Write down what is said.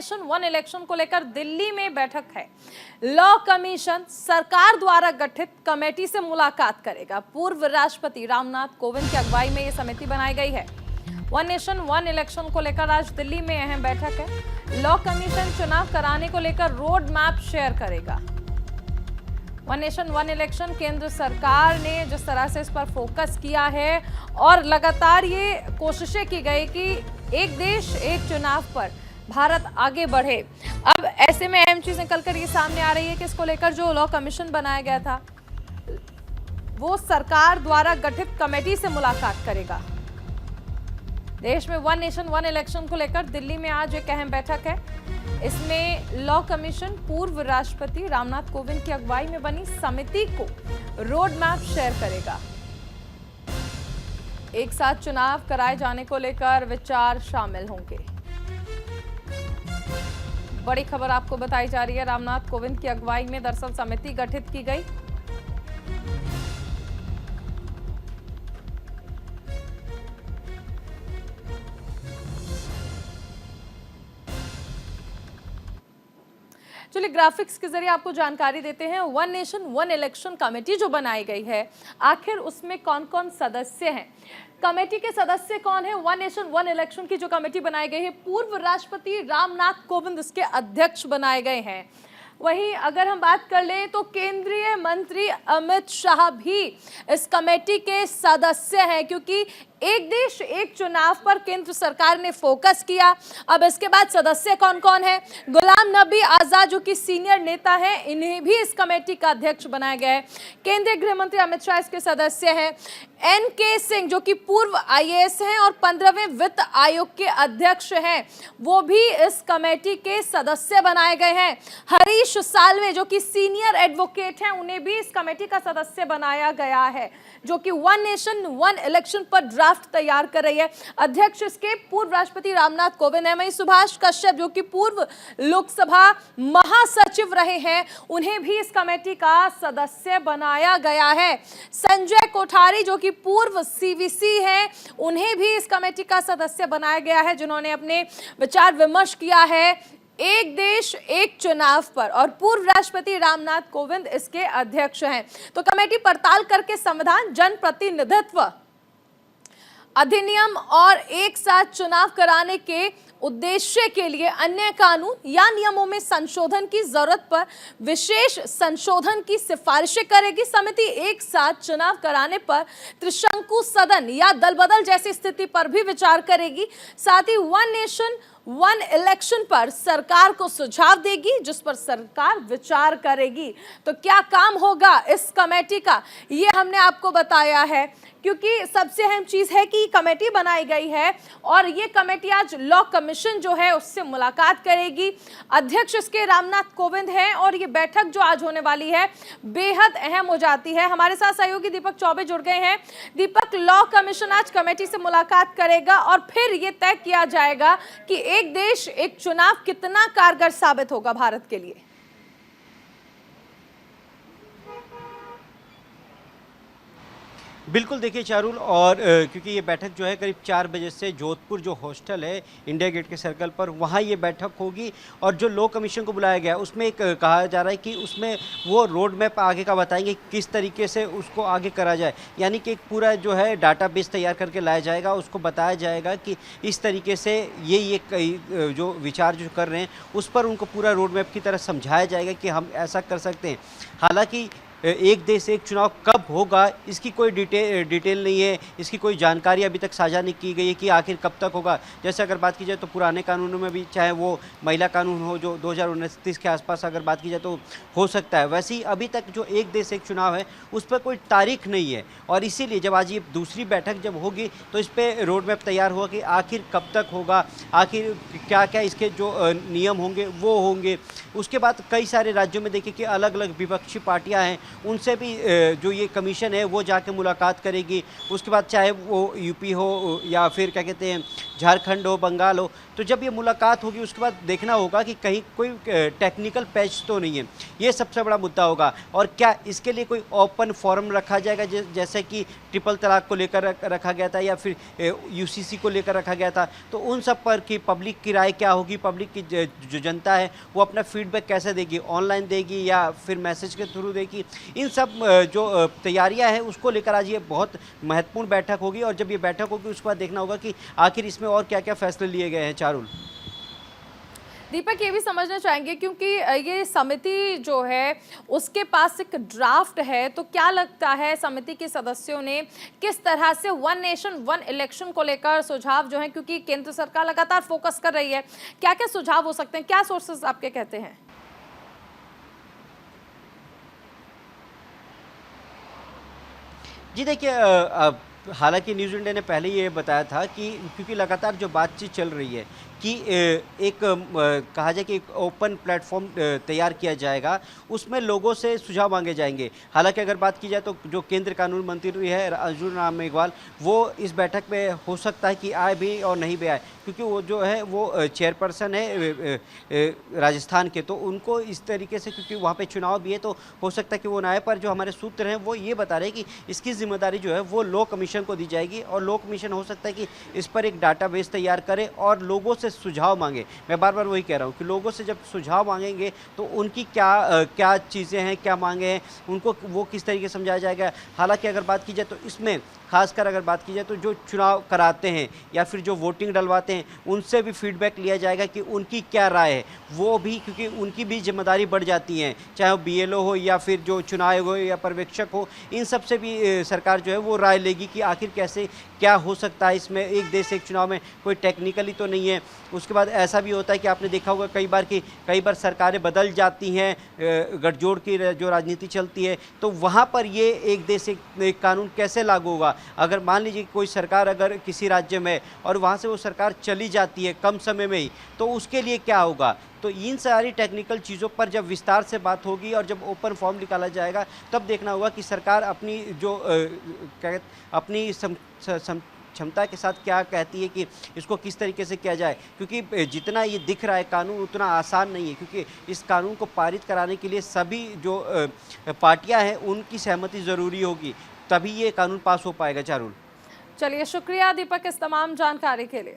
Nation one election को लेकर दिल्ली में बैठक है। लॉ कमीशन सरकार द्वारा गठित कमेटी से मुलाकात करेगा। पूर्व राष्ट्रपति रामनाथ कोविंद की अगुवाई में यह समिति बनाई गई है। वन नेशन वन इलेक्शन को लेकर आज दिल्ली में अहम बैठक है। लॉ कमीशन चुनाव कराने को लेकर रोड मैप शेयर करेगा। वन नेशन वन इलेक्शन केंद्र सरकार ने जिस तरह से इस पर फोकस किया है और लगातार ये कोशिशें की गई कि एक देश एक चुनाव पर भारत आगे बढ़े। अब ऐसे में अहम चीज निकलकर ये सामने आ रही है कि इसको लेकर जो लॉ कमीशन बनाया गया था वो सरकार द्वारा गठित कमेटी से मुलाकात करेगा। देश में वन नेशन वन इलेक्शन को लेकर दिल्ली में आज एक अहम बैठक है। इसमें लॉ कमीशन पूर्व राष्ट्रपति रामनाथ कोविंद की अगुवाई में बनी समिति को रोड मैप शेयर करेगा। एक साथ चुनाव कराए जाने को लेकर विचार शामिल होंगे। बड़ी खबर आपको बताई जा रही है। रामनाथ कोविंद की अगुवाई में दरअसल समिति गठित की गई। चलिए ग्राफिक्स के जरिए आपको जानकारी देते हैं। One nation one election committee जो बनाई गई है, आखिर उसमें कौन कौन सदस्य हैं, कमेटी के सदस्य कौन है। वन नेशन वन इलेक्शन की जो कमेटी बनाई गई है, पूर्व राष्ट्रपति रामनाथ कोविंद इसके अध्यक्ष बनाए गए हैं। वहीं अगर हम बात कर लें तो केंद्रीय मंत्री अमित शाह भी इस कमेटी के सदस्य हैं, क्योंकि एक देश एक चुनाव पर केंद्र सरकार ने फोकस किया। अब इसके बाद सदस्य कौन कौन है? गुलाम नबी आजाद जो कि सीनियर नेता हैं, इन्हें भी इस कमेटी का अध्यक्ष बनाया गया है। केंद्रीय गृह मंत्री अमित शाह इसके सदस्य हैं। एनके सिंह जो कि पूर्व आईएएस हैं और 15वें वित्त आयोग के अध्यक्ष हैं, वो भी इस कमेटी के सदस्य बनाए गए हैं। हरीश साल्वे जो कि सीनियर एडवोकेट हैं, उन्हें भी इस कमेटी का सदस्य बनाया गया है, जो कि वन नेशन वन इलेक्शन पर ड्राफ्ट तैयार कर रही है। अध्यक्ष इसके पूर्व राष्ट्रपति रामनाथ कोविंद है। वहीं सुभाष कश्यप जो कि पूर्व लोकसभा महासचिव रहे हैं, उन्हें भी इस कमेटी का सदस्य बनाया गया है। संजय कोठारी जो कि पूर्व सीवीसी हैं, उन्हें भी इस कमेटी का सदस्य बनाया गया है, जिन्होंने अपने विचार विमर्श किया है एक देश एक चुनाव पर, और पूर्व राष्ट्रपति रामनाथ कोविंद इसके अध्यक्ष हैं। तो कमेटी पड़ताल करके संविधान, जनप्रतिनिधित्व अधिनियम और एक साथ चुनाव कराने के उद्देश्य के लिए अन्य कानून या नियमों में संशोधन की जरूरत पर विशेष संशोधन की सिफारिशें करेगी। समिति एक साथ चुनाव कराने पर त्रिशंकु सदन या दल बदल जैसी स्थिति पर भी विचार करेगी। साथ ही वन नेशन वन इलेक्शन पर सरकार को सुझाव देगी, जिस पर सरकार विचार करेगी। तो क्या काम होगा इस कमेटी का, ये हमने आपको बताया है, क्योंकि सबसे अहम चीज है कि कमेटी बनाई गई है और ये कमेटी आज लॉ कमीशन जो है उससे मुलाकात करेगी। अध्यक्ष इसके रामनाथ कोविंद हैं और ये बैठक जो आज होने वाली है बेहद अहम हो जाती है। हमारे साथ सहयोगी दीपक चौबे जुड़ गए हैं। दीपक, लॉ कमीशन आज कमेटी से मुलाकात करेगा और फिर ये तय किया जाएगा कि एक देश एक चुनाव कितना कारगर साबित होगा भारत के लिए। बिल्कुल, देखिए चारुल, और क्योंकि ये बैठक जो है करीब 4 बजे से जोधपुर जो हॉस्टल है इंडिया गेट के सर्कल पर, वहाँ ये बैठक होगी। और जो लॉ कमीशन को बुलाया गया उसमें एक कहा जा रहा है कि उसमें वो रोड मैप आगे का बताएंगे किस तरीके से उसको आगे करा जाए, यानी कि एक पूरा जो है डाटाबेस तैयार करके लाया जाएगा। उसको बताया जाएगा कि इस तरीके से ये जो विचार जो कर रहे हैं उस पर उनको पूरा रोड मैप की तरह समझाया जाएगा कि हम ऐसा कर सकते हैं। हालांकि एक देश एक चुनाव कब होगा इसकी कोई डिटेल नहीं है, इसकी कोई जानकारी अभी तक साझा नहीं की गई है कि आखिर कब तक होगा। जैसे अगर बात की जाए तो पुराने कानूनों में भी, चाहे वो महिला कानून हो जो 2029 के आसपास अगर बात की जाए तो हो सकता है, वैसे ही अभी तक जो एक देश एक चुनाव है उस पर कोई तारीख नहीं है। और इसीलिए जब आज ये दूसरी बैठक जब होगी तो इस पर रोड मैप तैयार होगा कि आखिर कब तक होगा, आखिर क्या क्या इसके जो नियम होंगे वो होंगे। उसके बाद कई सारे राज्यों में देखिए कि अलग अलग विपक्षी पार्टियाँ हैं उनसे भी जो ये कमीशन है वो जाके मुलाकात करेगी। उसके बाद चाहे वो यूपी हो या फिर क्या कहते हैं झारखंड हो, बंगाल हो, तो जब ये मुलाकात होगी उसके बाद देखना होगा कि कहीं कोई टेक्निकल पैच तो नहीं है। ये सबसे बड़ा मुद्दा होगा। और क्या इसके लिए कोई ओपन फोरम रखा जाएगा, जैसे कि ट्रिपल तलाक को लेकर रखा गया था या फिर यूसीसी को लेकर रखा गया था, तो उन सब पर कि पब्लिक की राय क्या होगी, पब्लिक की जो जनता है वो अपना फीडबैक कैसे देगी, ऑनलाइन देगी या फिर मैसेज के थ्रू देगी, इन सब जो तैयारियां हैं उसको लेकर आज ये बहुत महत्वपूर्ण बैठक होगी। और जब ये बैठक होगी उसके बाद देखना होगा कि आखिर इसमें और क्या क्या फैसले लिए गए हैं। चारुल, दीपक ये भी समझना चाहेंगे क्योंकि ये समिति जो है उसके पास एक ड्राफ्ट है, तो क्या लगता है समिति के सदस्यों ने किस तरह से वन नेशन वन इलेक्शन को लेकर सुझाव जो है, क्योंकि केंद्र सरकार लगातार फोकस कर रही है, क्या क्या सुझाव हो सकते हैं, क्या सोर्सेस आपके कहते हैं? जी देखिए, हालांकि न्यूज़ इंडिया ने पहले ये बताया था कि क्योंकि लगातार जो बातचीत चल रही है कि एक कहा जाए कि एक ओपन प्लेटफॉर्म तैयार किया जाएगा, उसमें लोगों से सुझाव मांगे जाएंगे। हालांकि अगर बात की जाए तो जो केंद्र कानून मंत्री है अर्जुन राम मेघवाल, वो इस बैठक में हो सकता है कि आए भी और नहीं भी आए, क्योंकि वो जो है वो चेयरपर्सन है राजस्थान के, तो उनको इस तरीके से, क्योंकि वहाँ पे चुनाव भी है, तो हो सकता है कि वो ना आए। पर जो हमारे सूत्र हैं वो ये बता रहे हैं कि इसकी जिम्मेदारी जो है वो लॉ कमीशन को दी जाएगी और लॉ कमीशन हो सकता है कि इस पर एक डाटाबेस तैयार करे और लोगों से सुझाव मांगे। मैं बार बार वही कह रहा हूँ कि लोगों से जब सुझाव मांगेंगे तो उनकी क्या चीज़ें हैं, क्या मांगे हैं, उनको वो किस तरीके से समझाया जाएगा। हालांकि अगर बात की जाए तो इसमें खासकर अगर बात की जाए तो जो चुनाव कराते हैं या फिर जो वोटिंग डलवाते हैं उनसे भी फीडबैक लिया जाएगा कि उनकी क्या राय है, वो भी, क्योंकि उनकी भी जिम्मेदारी बढ़ जाती है, चाहे वो बीएलओ हो या फिर जो चुनाव आयोग हो या पर्यवेक्षक हो, इन सब से भी सरकार जो है वो राय लेगी कि आखिर कैसे क्या हो सकता है इसमें। एक देश एक चुनाव में कोई टेक्निकली तो नहीं है। उसके बाद ऐसा भी होता है कि आपने देखा होगा कई बार सरकारें बदल जाती हैं, गठजोड़ की जो राजनीति चलती है, तो वहाँ पर ये एक देश एक कानून कैसे लागू होगा। अगर मान लीजिए कोई सरकार अगर किसी राज्य में और वहाँ से वो सरकार चली जाती है कम समय में ही, तो उसके लिए क्या होगा। तो इन सारी टेक्निकल चीज़ों पर जब विस्तार से बात होगी और जब ओपन फॉर्म निकाला जाएगा तब देखना होगा कि सरकार अपनी जो अपनी क्षमता के साथ क्या कहती है कि इसको किस तरीके से किया जाए, क्योंकि जितना ये दिख रहा है कानून उतना आसान नहीं है, क्योंकि इस कानून को पारित कराने के लिए सभी जो पार्टियां हैं उनकी सहमति ज़रूरी होगी, तभी ये कानून पास हो पाएगा। चारुल, चलिए, शुक्रिया दीपक इस तमाम जानकारी के लिए।